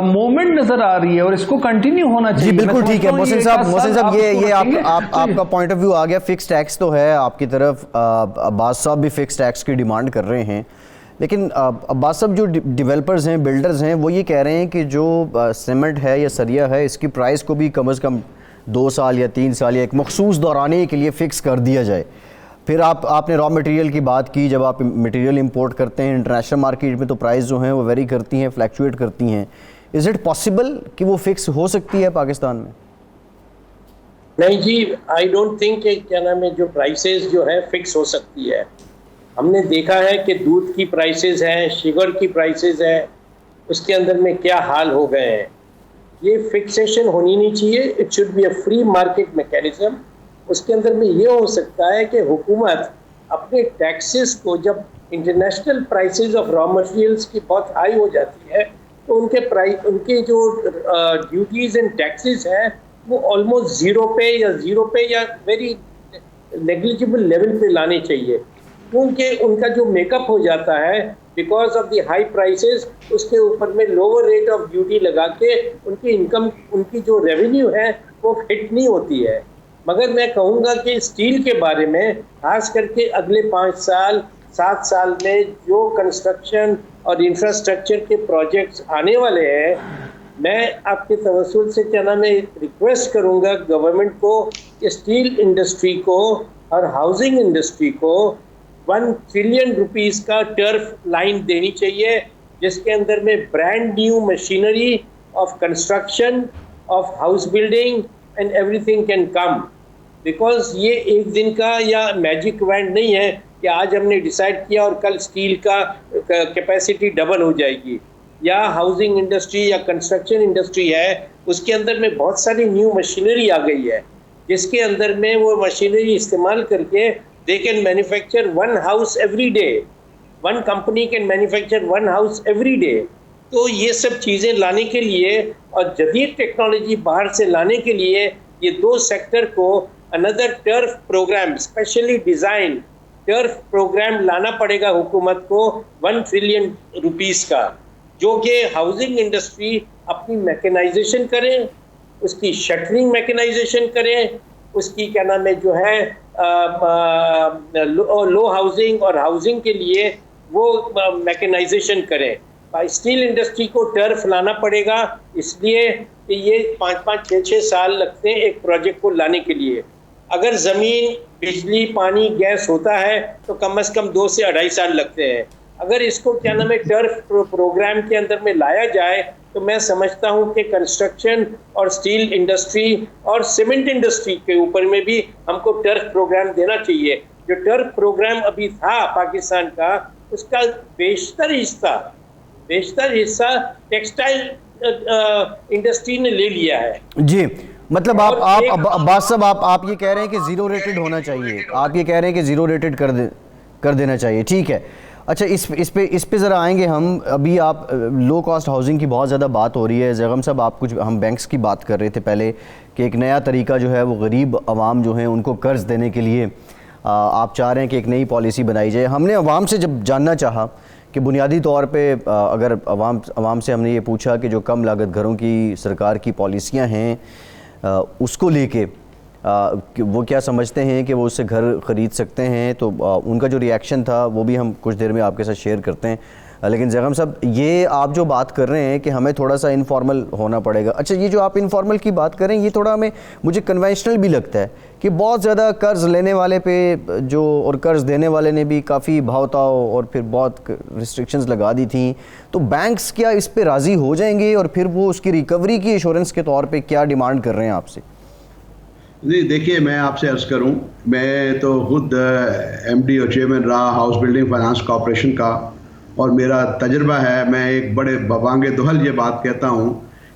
मूवमेंट नजर आ रही है और इसको कंटिन्यू होना चाहिए। जी बिल्कुल ठीक है मोहसिन साहब, ये आपका पॉइंट ऑफ व्यू आ गया। फिक्स टैक्स तो है आपकी तरफ, अब्बास साहब भी फिक्स टैक्स की डिमांड कर रहे हैं, लेकिन अब्बास साहब जो डेवलपर्स हैं, बिल्डर्स हैं, वो ये कह रहे हैं कि जो सीमेंट है या सरिया है इसकी प्राइस को भी कम से कम 2 साल या 3 साल या एक मखसूस दौराने के लिए फ़िक्स कर दिया जाए। फिर आपने रॉ मटेरियल की बात की, जब आप मटेरियल इंपोर्ट करते हैं इंटरनेशनल मार्केट में तो प्राइस जो हैं वो वेरी करती हैं, फ्लैक्चुएट करती हैं। इज़ इट पॉसिबल कि वो फिक्स हो सकती है पाकिस्तान में? नहीं जी, आई डोंट थिंक क्या नाम है, जो प्राइसेस जो है फिक्स हो सकती है। हमने देखा है कि दूध की प्राइसेस हैं, शुगर की प्राइसेस हैं, उसके अंदर में क्या हाल हो गए हैं। ये फिक्सेशन होनी नहीं चाहिए, it should be a free market mechanism. उसके अंदर में ये हो सकता है कि हुकूमत अपने टैक्सेस को जब international prices of raw materials की बहुत हाई हो जाती है, तो उनके जो ड्यूटीज एंड टैक्सेस हैं वो ऑलमोस्ट जीरो पे या वेरी नेग्लिजिबल लेवल पे लाने चाहिए, क्योंकि उनका जो मेकअप हो जाता है because of the high prices, उसके ऊपर में लोअर रेट ऑफ ड्यूटी लगा के उनकी इनकम, उनकी जो रेवेन्यू है वो हिट नहीं होती है। मगर मैं कहूँगा कि स्टील के बारे में खास करके अगले 5 साल 7 साल में जो कंस्ट्रक्शन और इंफ्रास्ट्रक्चर के प्रोजेक्ट्स आने वाले हैं, मैं आपके तवज्जुह से क्या नाम है रिक्वेस्ट करूँगा गवर्नमेंट को कि स्टील इंडस्ट्री को और हाउसिंग इंडस्ट्री को 1 ट्रिलियन रुपीस का टर्फ लाइन देनी चाहिए, जिसके अंदर में brand new machinery of construction of house building and everything can come. Because ये एक दिन का या मैजिक वैंड नहीं है कि आज हमने डिसाइड किया और कल स्टील का कैपेसिटी डबल हो जाएगी। या हाउसिंग इंडस्ट्री या कंस्ट्रक्शन इंडस्ट्री है, उसके अंदर में बहुत सारी न्यू मशीनरी आ गई है, जिसके अंदर में वो मशीनरी इस्तेमाल करके they can manufacture 1 house every day, 1 company can manufacture 1 house every day। तो ये सब चीज़ें लाने के लिए और जदीद टेक्नोलॉजी बाहर से लाने के लिए ये 2 सेक्टर को another TERF program, specially design TERF program लाना पड़ेगा हुकूमत को 1 ट्रिलियन रुपीस का, जो कि हाउसिंग इंडस्ट्री अपनी मैकेनाइजेशन करें, उसकी शटरिंग मैकेनाइजेशन करें, उसकी क्या नाम है जो है लो हाउसिंग और हाउसिंग के लिए वो मैकेनाइजेशन करें। स्टील इंडस्ट्री को टर्फ लाना पड़ेगा, इसलिए कि ये 5-5, 6-6 साल लगते हैं एक प्रोजेक्ट को लाने के लिए। अगर ज़मीन, बिजली, पानी, गैस होता है तो कम से कम 2 से 2.5 साल लगते हैं। अगर इसको क्या नाम है टर्फ प्रोग्राम के अंदर में लाया जाए तो मैं समझता हूँ कि कंस्ट्रक्शन और स्टील इंडस्ट्री और सीमेंट इंडस्ट्री के ऊपर में भी हमको टर्फ प्रोग्राम देना चाहिए। जो टर्फ प्रोग्राम अभी था पाकिस्तान का, उसका बेशतर हिस्सा टेक्सटाइल इंडस्ट्री ने ले लिया है। जी, मतलब आप बात सब आप ये कह रहे हैं कि ज़ीरो रेटेड होना चाहिए, आप ये कह रहे हैं कि ज़ीरो रेटेड कर देना चाहिए, ठीक है। अच्छा, इस पे ज़रा आएंगे हम। अभी आप लो कॉस्ट हाउसिंग की बहुत ज़्यादा बात हो रही है। जगम साहब, हम बैंक्स की बात कर रहे थे पहले कि एक नया तरीका जो है वो गरीब आवाम जो है उनको कर्ज़ देने के लिए आप चाह रहे हैं कि एक नई पॉलिसी बनाई जाए। हमने आवाम से जब जानना चाहा कि बुनियादी तौर पे अगर आवाम से हमने ये पूछा कि जो कम लागत घरों की सरकार की पॉलिसियाँ हैं उसको लेके वो क्या समझते हैं कि वो उससे घर ख़रीद सकते हैं, तो उनका जो रिएक्शन था वो भी हम कुछ देर में आपके साथ शेयर करते हैं। लेकिन जगम साहब, ये आप जो बात कर रहे हैं कि हमें थोड़ा सा इनफॉर्मल होना पड़ेगा। अच्छा, ये जो आप इनफॉर्मल की बात करें ये थोड़ा मुझे कन्वेंशनल भी लगता है कि बहुत ज़्यादा कर्ज़ लेने वाले पे जो और कर्ज़ देने वाले ने भी काफ़ी भावताव और फिर बहुत रिस्ट्रिक्शंस लगा दी थी। तो बैंक्स क्या इस पे राज़ी हो जाएंगे और फिर वो उसकी रिकवरी की एश्योरेंस के तौर पर क्या डिमांड कर रहे हैं आपसे? जी देखिए, मैं आपसे अर्ज़ करूं, मैं तो खुद एमडी और चेयरमैन रहा हाउस बिल्डिंग फाइनेंस कॉर्पोरेशन का, और मेरा तजर्बा है, मैं एक बड़े बवांगे दुहल ये बात कहता हूं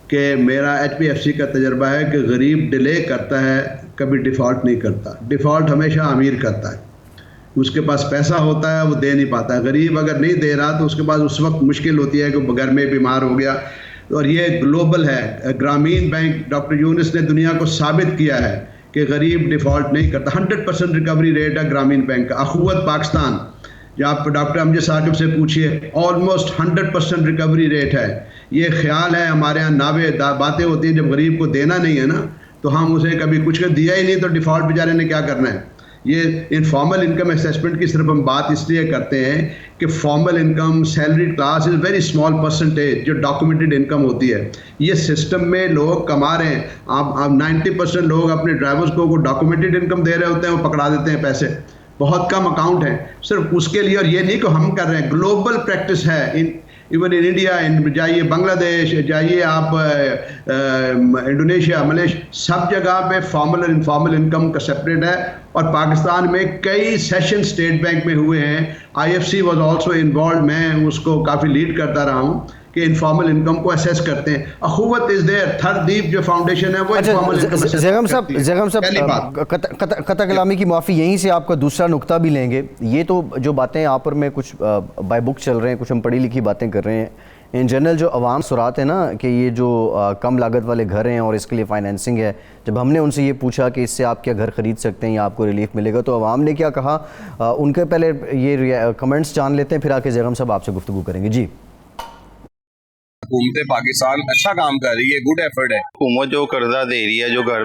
कि मेरा HPFC का तजर्बा है कि गरीब डिले करता है, कभी डिफ़ॉल्ट नहीं करता। डिफ़ॉल्ट हमेशा अमीर करता है, उसके पास पैसा होता है वो दे नहीं पाता। गरीब अगर नहीं दे रहा तो उसके पास उस वक्त मुश्किल होती है कि घर में बीमार हो गया। और ये ग्लोबल है। ग्रामीण बैंक डॉक्टर यूनिस ने दुनिया को साबित किया है कि गरीब डिफ़ॉल्ट नहीं करता। 100% रिकवरी रेट है ग्रामीण बैंक का। अखुवत पाकिस्तान, जो आप डॉक्टर अमजद साकिब से पूछिए, ऑलमोस्ट 100% रिकवरी रेट है। ये ख्याल है हमारे यहाँ नावे बातें होती हैं, जब गरीब को देना नहीं है ना तो हम उसे कभी कुछ दिया ही नहीं तो डिफ़ॉल्ट बेचारे ने क्या करना है। ये इनफॉर्मल इनकम असेसमेंट की सिर्फ हम बात इसलिए करते हैं कि formal income, salary class is very small percentage जो डॉक्यूमेंटेड इनकम होती है। ये सिस्टम में लोग कमा रहे हैं। आप 90% लोग अपने ड्राइवर्स को डॉक्यूमेंटेड इनकम दे रहे होते हैं, वो पकड़ा देते हैं पैसे। बहुत कम अकाउंट है सिर्फ उसके लिए। और ये नहीं कि हम कर रहे हैं, ग्लोबल प्रैक्टिस है। इवन इन इंडिया, जाइए बांग्लादेश, जाइए आप इंडोनेशिया, मलेशिया, सब जगह पे फॉर्मल और इनफॉर्मल इनकम का सेपरेट है। और पाकिस्तान में कई सेशन स्टेट बैंक में हुए हैं। IFC वाज आल्सो इन्वॉल्व, मैं उसको काफ़ी लीड करता रहा हूँ कि कि इनफॉर्मल इनकम को असेस करते हैं। अखुवत इज देयर, थरदीप जो फाउंडेशन है वो इनफॉर्मल इनकम असेस करती है। ज़ैगम साहब, कता कलामी की माफ़ी, यहीं से आपका दूसरा नुक्ता भी लेंगे। ये तो जो बातें यहाँ पर मैं कुछ बाय बुक चल रहे हैं, कुछ हम पढ़ी लिखी बातें कर रहे हैं। इन जनरल जो अवाम सुरात है ना कि ये जो कम लागत वाले घर हैं और इसके लिए फाइनेंसिंग है, जब हमने उनसे ये पूछा कि इससे आप क्या घर ख़रीद सकते हैं या आपको रिलीफ मिलेगा, तो अवाम ने क्या कहा, उनके पहले ये कमेंट्स जान लेते हैं, फिर आके ज़ैगम साहब आपसे गुफ्तगू करेंगे। जी, हुकूमत पाकिस्तान अच्छा काम कर रही है, गुड एफर्ट है। हुकूमत जो कर्जा दे रही है, जो घर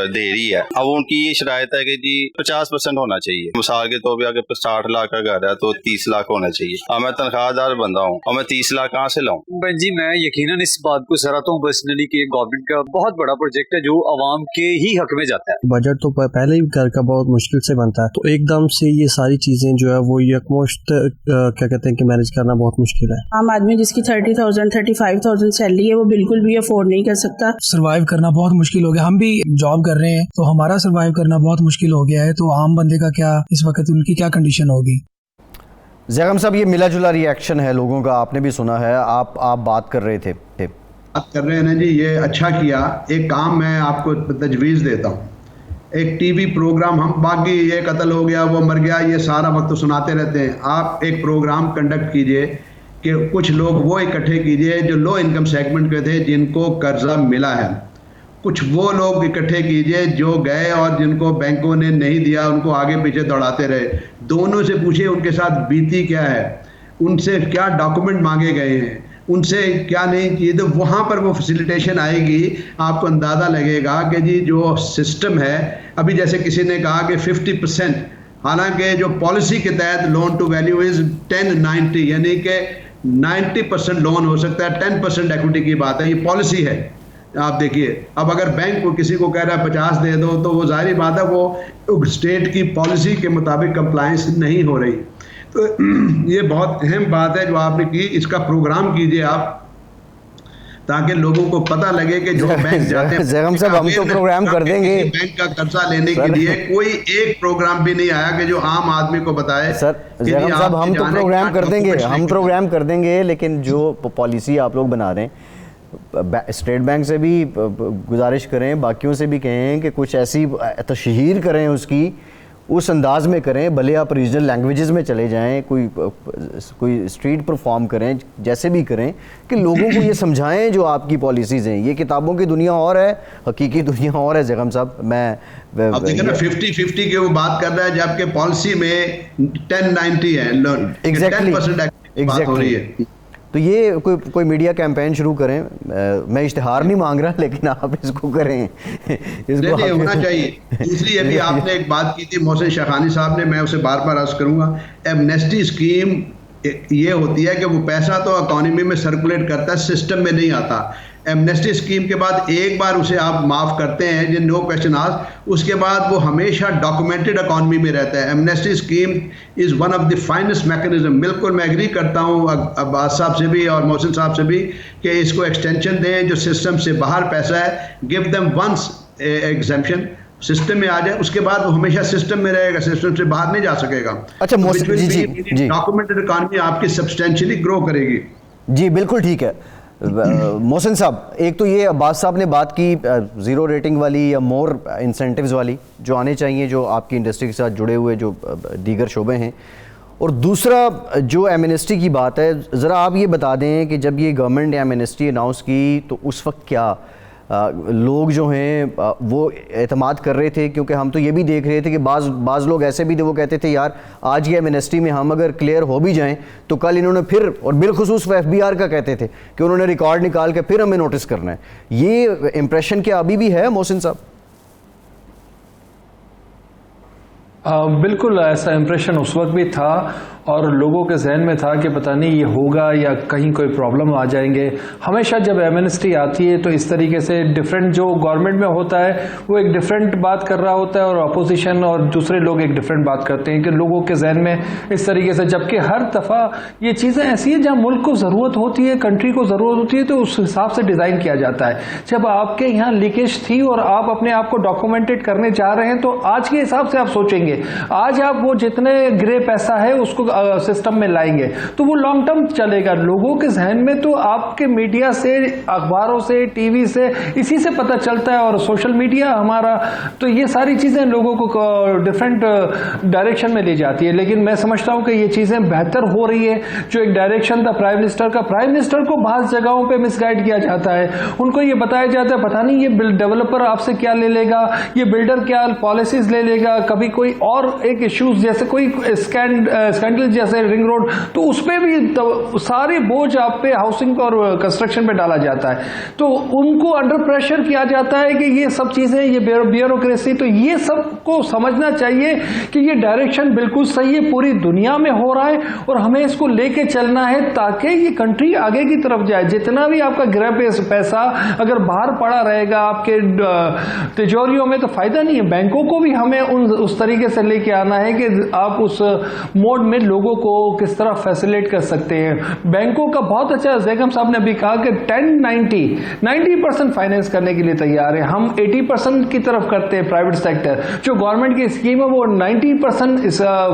दे रही है, अब उनकी ये शरायत है कि जी 50% होना चाहिए। मिसाल के तौर पर अगर 60 लाख का घर है तो 30 लाख होना चाहिए। अब मैं तनख्वाहदार बंदा हूँ और मैं 30 लाख कहाँ से लाऊं? जी, मैं यकीनन इस बात को सराहता हूँ पर्सनली कि गवर्नमेंट का बहुत बड़ा प्रोजेक्ट है जो अवाम के ही हक में जाता है। बजट तो पहले ही घर का बहुत मुश्किल से बनता है, तो एकदम से ये सारी चीजें जो है वो यकमुश्त क्या कहते हैं कि मैनेज करना बहुत मुश्किल है। आम आदमी जिसकी 30,000 35,000 सैलरी है वो बिल्कुल भी अफोर्ड नहीं कर सकता। सर्वाइव करना बहुत मुश्किल हो गया। हम भी जॉब कर रहे हैं तो हमारा सर्वाइव करना बहुत मुश्किल हो गया है, तो आम बंदे का क्या इस वक्त उनकी क्या कंडीशन होगी? ज़ैगम साहब, ये मिला जुला रिएक्शन है लोगों का, आपने भी सुना है। आप बात कर रहे थे, बात कर रहे हैं ना जी, ये अच्छा किया। एक काम मैं आपको तजवीज़ देता हूँ, एक टीवी प्रोग्राम, हम बाकी ये कत्ल हो गया, वो मर गया, ये सारा वक्त सुनाते रहते हैं। आप एक प्रोग्राम कंडक्ट कीजिए कि कुछ लोग वो इकट्ठे कीजिए जो लो इनकम सेगमेंट के थे जिनको कर्जा मिला है, कुछ वो लोग इकट्ठे कीजिए जो गए और जिनको बैंकों ने नहीं दिया, उनको आगे पीछे दौड़ाते रहे। दोनों से पूछिए उनके साथ बीती क्या है, उनसे क्या डॉक्यूमेंट मांगे गए हैं, उनसे क्या नहीं किए, तो वहाँ पर वो फैसिलिटेशन आएगी। आपको अंदाज़ा लगेगा कि जी जो सिस्टम है, अभी जैसे किसी ने कहा कि 50%, हालांकि जो पॉलिसी के तहत लोन टू वैल्यू इज़ 1090, यानी कि 90% लोन हो सकता है, 10% इक्विटी की बात है, ये पॉलिसी है। आप देखिए, अब अगर बैंक को किसी को कह रहा है 50 दे दो, तो वो जाहिर बात है वो स्टेट की पॉलिसी के मुताबिक कंप्लायंस नहीं हो रही। तो ये बहुत अहम बात है जो आपने की, इसका प्रोग्राम कीजिए आप, ताकि लोगों को पता लगे कि जो बैंक जाते हैं। ज़ैगम साहब, हम तो प्रोग्राम कर देंगे। बैंक का कर्जा लेने के लिए कोई एक प्रोग्राम भी नहीं आया कि जो आम आदमी को बताए। सर ज़ैगम साहब, हम तो प्रोग्राम कर देंगे, हम प्रोग्राम कर देंगे, लेकिन जो पॉलिसी आप लोग बना रहे हैं, स्टेट बैंक से भी गुजारिश करें, बाकियों से भी कहें कि कुछ ऐसी तशहीर करें, उसकी उस अंदाज में करें, भले आप रीजनल लैंग्वेजेस में चले जाएं, कोई स्ट्रीट परफॉर्म करें, जैसे भी करें, कि लोगों को ये समझाएं जो आपकी पॉलिसीज़ हैं। ये किताबों की दुनिया और है, हकीकी दुनिया और है। ज़ैगम साहब, मैं अब देखिए ना 50-50 की वो बात कर रहा है, जबकि पॉलिसी में 1090 है, 10% बात हो रही है। तो ये कोई मीडिया कैंपेन शुरू करें। मैं इश्तिहार नहीं मांग रहा, लेकिन आप इसको करें, इसको नहीं होना चाहिए। दूसरी अभी आपने एक बात की थी मोहसिन शाखानी साहब ने, मैं उसे बार बार अर्ज करूंगा, एमनेस्टी स्कीम ये होती है कि वो पैसा तो इकोनॉमी में सर्कुलेट करता है, सिस्टम में नहीं आता। एमनेस्टी स्कीम के बाद एक बार उसे आप माफ़ करते हैं, जिन नो क्वेश्चन आस्क्ड, उसके बाद वो हमेशा डॉक्यूमेंटेड इकोनॉमी में रहता है। Amnesty scheme is one of the finest mechanism. बिल्कुल मैं एग्री करता हूँ अब्बास साहब से भी और मोहसिन साहब से भी कि इसको एक्सटेंशन दें, जो सिस्टम से बाहर पैसा है, give them once exemption, system में आ जाए, उसके बाद वो हमेशा सिस्टम में रहेगा, सिस्टम से बाहर नहीं जा सकेगा। अच्छा, डॉक्यूमेंटेड इकोनॉमी आपकी सब्सटेंशियली ग्रो करेगी। जी बिल्कुल ठीक है। मोहसिन साहब, एक तो ये अब्बास साहब ने बात की ज़ीरो रेटिंग वाली या मोर इंसेंटिव्स वाली जो आने चाहिए, जो आपकी इंडस्ट्री के साथ जुड़े हुए जो दीगर शोबे हैं, और दूसरा जो एमनेस्टी की बात है, ज़रा आप ये बता दें कि जब ये गवर्नमेंट ने एमनेस्टी अनाउंस की तो उस वक्त क्या लोग जो हैं वो एतमाद कर रहे थे? क्योंकि हम तो ये भी देख रहे थे कि बाज़ लोग ऐसे भी थे, वो कहते थे यार आज ये एमनेस्टी में हम अगर क्लियर हो भी जाएं तो कल इन्होंने फिर, और बिलखुसूस FBR का कहते थे कि उन्होंने रिकॉर्ड निकाल के फिर हमें नोटिस करना है। ये इम्प्रेशन क्या अभी भी है मोहसिन साहब? बिल्कुल ऐसा इम्प्रेशन उस वक्त भी था और लोगों के जहन में था कि पता नहीं ये होगा या कहीं कोई प्रॉब्लम आ जाएंगे। हमेशा जब एमनेस्टी आती है तो इस तरीके से डिफरेंट, जो गवर्नमेंट में होता है वो एक डिफरेंट बात कर रहा होता है और अपोजिशन और दूसरे लोग एक डिफरेंट बात करते हैं कि लोगों के जहन में इस तरीके से, जबकि हर दफ़ा ये चीज़ें ऐसी हैं जहाँ मुल्क को ज़रूरत होती है, कंट्री को ज़रूरत होती है, तो उस हिसाब से डिज़ाइन किया जाता है। जब आपके यहाँ लीकेज थी और आप अपने आप को डॉक्यूमेंटेड करने जा रहे हैं तो आज के हिसाब से आप सोचेंगे, आज आप वो जितने ग्रे पैसा है उसको सिस्टम में लाएंगे तो वो लॉन्ग टर्म चलेगा। लोगों के जहन में तो आपके मीडिया से, अखबारों से, टीवी से, इसी से पता चलता है, और सोशल मीडिया हमारा, तो ये सारी चीजें लोगों को डिफरेंट डायरेक्शन में ले जाती है। लेकिन मैं समझता हूं कि ये चीजें बेहतर हो रही है। जो एक डायरेक्शन था प्राइम मिनिस्टर को बहुत जगहों पे मिसगाइड किया जाता है। उनको ये बताया जाता है पता नहीं ये डेवलपर आपसे क्या ले लेगा, ये बिल्डर क्या पॉलिसीज ले लेगा, कभी कोई और एक इश्यूज जैसे कोई स्कैंडल जैसे रिंग रोड, तो उस पर भी तो सारे बोझ आप पे हाउसिंग और कंस्ट्रक्शन पे डाला जाता है। तो उनको अंडर प्रेशर किया जाता है कि ये सब चीजें, ये ब्यूरोक्रेसी, तो ये सबको समझना चाहिए कि ये डायरेक्शन बिल्कुल सही है, पूरी दुनिया में हो रहा है और हमें इसको लेके चलना है ताकि ये कंट्री आगे की तरफ जाए। जितना भी आपका गृह पैसा अगर बाहर पड़ा रहेगा आपके तिजोरियों में तो फायदा नहीं है। बैंकों को भी हमें उस तरीके से लेके आना है कि आप उस मोड में लोगों को किस तरह फैसिलिटेट कर सकते हैं। बैंकों का बहुत अच्छा, जैगम साहब ने अभी कहा कि 90% फाइनेंस करने के लिए तैयार है। हम 80% की तरफ करते हैं प्राइवेट सेक्टर, जो गवर्नमेंट की स्कीम है वो 90%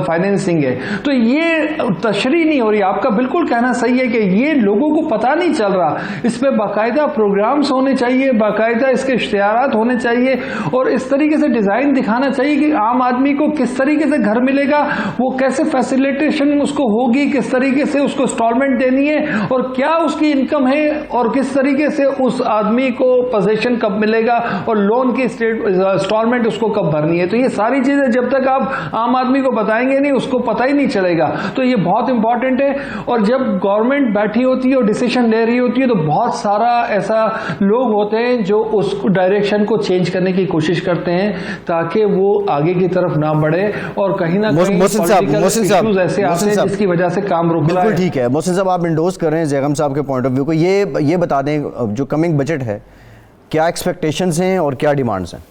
फाइनेंसिंग है। तो ये तशरीह नहीं हो रही। आपका बिल्कुल कहना सही है कि ये लोगों को पता नहीं चल रहा। इस पे बाकायदा प्रोग्राम्स होने चाहिए, बाकायदा इसके इश्तिहारात होने चाहिए और इस तरीके से डिजाइन दिखाना चाहिए कि आम आदमी को किस तरीके से घर मिलेगा, वो कैसे फैसिलिटेशन उसको होगी, किस तरीके से उसको इंस्टॉलमेंट देनी है और क्या उसकी इनकम है और किस तरीके से उस आदमी को पोजीशन कब मिलेगा और लोन की इंस्टॉलमेंट उसको कब भरनी है। तो ये सारी चीजें जब तक आप आम आदमी को बताएंगे नहीं, उसको पता ही नहीं चलेगा। तो ये बहुत इंपॉर्टेंट है। और जब गवर्नमेंट बैठी होती है और डिसीजन ले रही होती है तो बहुत सारा ऐसा लोग होते हैं जो उस डायरेक्शन को चेंज करने की कोशिश करते हैं ताकि वो आगे की तरफ ना बढ़े और कहीं ना कहीं पॉलिटिकल इश्यूज ऐसे आते हैं जिसकी वजह से काम रुक रहा है। बिल्कुल ठीक है। मोहसिन साहब, आप इंडोर्स कर रहे हैं जैगम साहब के पॉइंट ऑफ व्यू को। ये बता दें जो कमिंग बजट है, क्या एक्सपेक्टेशंस हैं और क्या डिमांड्स हैं?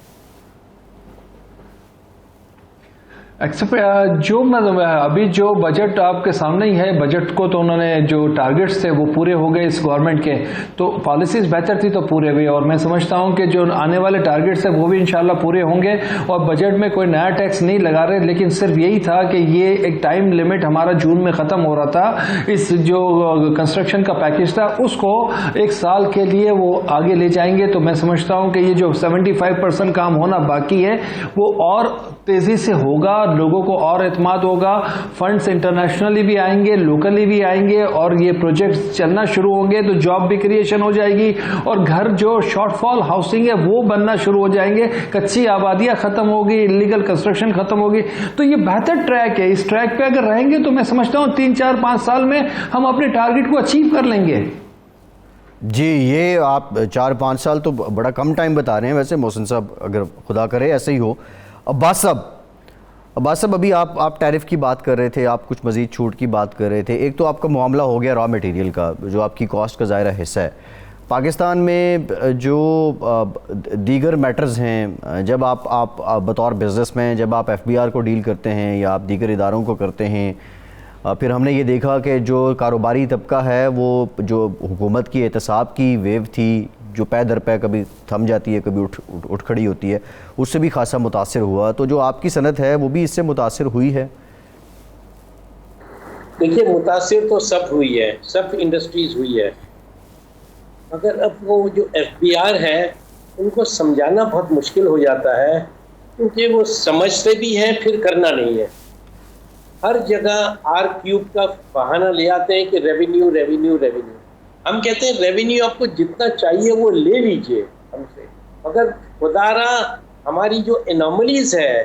जो मतलब अभी जो बजट आपके सामने ही है, बजट को तो उन्होंने जो टारगेट्स थे वो पूरे हो गए इस गवर्नमेंट के, तो पॉलिसीज बेहतर थी तो पूरे हुए। और मैं समझता हूं कि जो आने वाले टारगेट्स है वो भी इंशाल्लाह पूरे होंगे। और बजट में कोई नया टैक्स नहीं लगा रहे, लेकिन सिर्फ यही था कि ये एक टाइम लिमिट हमारा जून में खत्म हो रहा था। इस जो कंस्ट्रक्शन का पैकेज था उसको 1 साल के लिए वो आगे ले जाएंगे। तो मैं समझता हूं कि ये जो 75% काम होना बाकी है वो और तेजी से होगा, लोगों को और एतमाद होगा, फंड्स इंटरनेशनली भी आएंगे, लोकली भी आएंगे और ये प्रोजेक्ट्स चलना शुरू होंगे तो जॉब भी क्रिएशन हो जाएगी और घर जो शॉर्टफॉल हाउसिंग है वो बनना शुरू हो जाएंगे, कच्ची आबादियां खत्म होगी, इलीगल कंस्ट्रक्शन खत्म होगी। तो ये बेहतर ट्रैक है। इस ट्रैक पे अगर रहेंगे तो मैं समझता हूं 3, 4, 5 साल में हम अपने टारगेट को अचीव कर लेंगे। जी, ये आप 4-5 साल तो बड़ा कम टाइम बता रहे हैं वैसे मोहसिन साहब, अगर खुदा करे ऐसे ही हो। अब्बास साहब अभी आप टैरिफ की बात कर रहे थे, आप कुछ मज़ीद छूट की बात कर रहे थे। एक तो आपका मामला हो गया रॉ मटेरियल का, जो आपकी कॉस्ट का ज़ाहिर हिस्सा है। पाकिस्तान में जो दीगर मैटर्स हैं, जब आप बतौर बिजनेसमैन जब आप एफबीआर को डील करते हैं या आप दीगर इदारों को करते हैं, फिर हमने ये देखा कि जो कारोबारी तबका है वो जो हुकूमत की एहतसाब की वेव थी, जो पै दर पै कभी थम जाती है कभी उठ खड़ी होती है, उससे भी खासा मुतासिर हुआ। तो जो आपकी सनत है वो भी इससे मुतासिर हुई है? देखिए, मुतासिर तो सब हुई है, सब इंडस्ट्रीज हुई है, मगर अब वो जो एफबीआर है उनको समझाना बहुत मुश्किल हो जाता है क्योंकि वो समझते भी हैं फिर करना नहीं है। हर जगह R³ का बहाना ले आते हैं कि रेवेन्यू रेवेन्यू रेवेन्यू। हम कहते हैं रेवेन्यू आपको जितना चाहिए वो ले लीजिए हमसे, मगर खुदारा हमारी जो एनॉमलीज है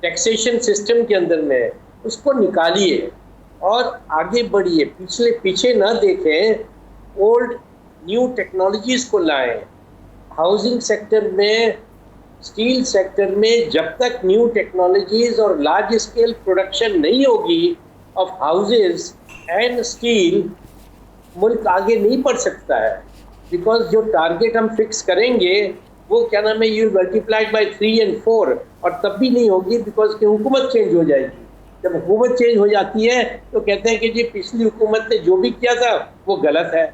टैक्सेशन सिस्टम के अंदर में उसको निकालिए और आगे बढ़िए, पीछे ना देखें, ओल्ड न्यू टेक्नोलॉजीज को लाएं। हाउसिंग सेक्टर में, स्टील सेक्टर में जब तक न्यू टेक्नोलॉजीज और लार्ज स्केल प्रोडक्शन नहीं होगी ऑफ हाउसेस एंड स्टील, मुल्क आगे नहीं बढ़ सकता है। बिकॉज जो टारगेट हम फिक्स करेंगे वो क्या नाम है, यू मल्टीप्लाइड बाय 3 और 4, और तब भी नहीं होगी बिकॉज की हुकूमत चेंज हो जाएगी। जब हुकूमत चेंज हो जाती है तो कहते हैं कि जी पिछली हुकूमत ने जो भी किया था वो गलत है।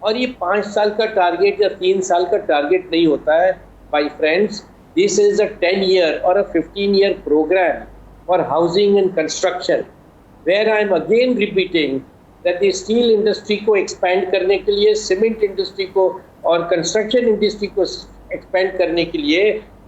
और ये 5 साल का टारगेट या 3 साल का टारगेट नहीं होता है my friends. This is a 10 year और a 15 year program for housing and construction. Where I am again repeating that the steel industry को एक्सपैंड करने के लिए, सीमेंट इंडस्ट्री को और कंस्ट्रक्शन इंडस्ट्री को एक्सपैंड करने के लिए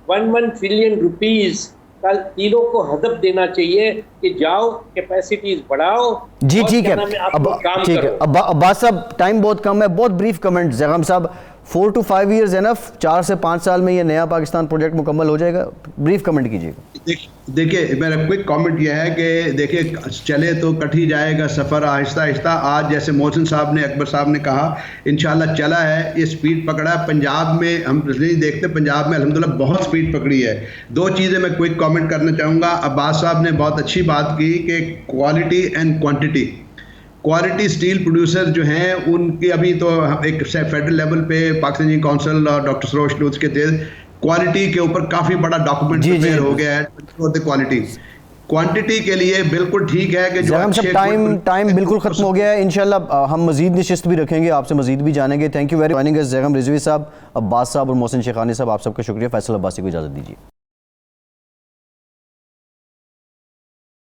1 ट्रिलियन रुपीस का तीनों को हदफ देना चाहिए कि जाओ कैपेसिटीज बढ़ाओ। जी और ठीक क्या है, नाम आप अब लोग काम ठीक है, करो। अब अब्बास साहब टाइम बहुत कम है, बहुत ब्रीफ कमेंट ज़ैगम साहब, 4 to 5 years एनफ, 4 से 5 साल में ये नया पाकिस्तान प्रोजेक्ट मुकम्मल हो जाएगा, ब्रीफ कमेंट कीजिएगा। देखिए मेरा क्विक कमेंट यह है कि देखिए चले तो कटी जाएगा सफ़र आहिस्ता आहिस्ता। आज जैसे मोहसिन साहब ने, अकबर साहब ने कहा, इंशाल्लाह चला है, ये स्पीड पकड़ा। पंजाब में हम नहीं देखते, पंजाब में अल्हम्दुलिल्लाह बहुत स्पीड पकड़ी है। 2 चीज़ें मैं क्विक कमेंट करना चाहूँगा। अब्बास साहब ने बहुत अच्छी बात की कि quality and quantity. Quality steel producer जो हैं उनकी अभी तो एक फेडरल लेवल पे पाकिस्तानी काउंसिल और डॉक्टर सरोज लूथ के तहत क्वालिटी के ऊपर काफ़ी बड़ा डॉक्यूमेंट प्रिपेयर हो गया है। क्वालिटी क्वांटिटी के लिए बिल्कुल ठीक है कि जो टाइम बिल्कुल खत्म हो गया है। इंशाल्लाह हम मजीद नशिस्त भी रखेंगे, आपसे मजीद भी जानेंगे। Thank you very much Zaigham Rizvi साहब, अब्बास साहब और मोहसिन शेखानी साहब, आप सबका शुक्रिया। फैसल अब्बासी को इजाज़त दीजिए।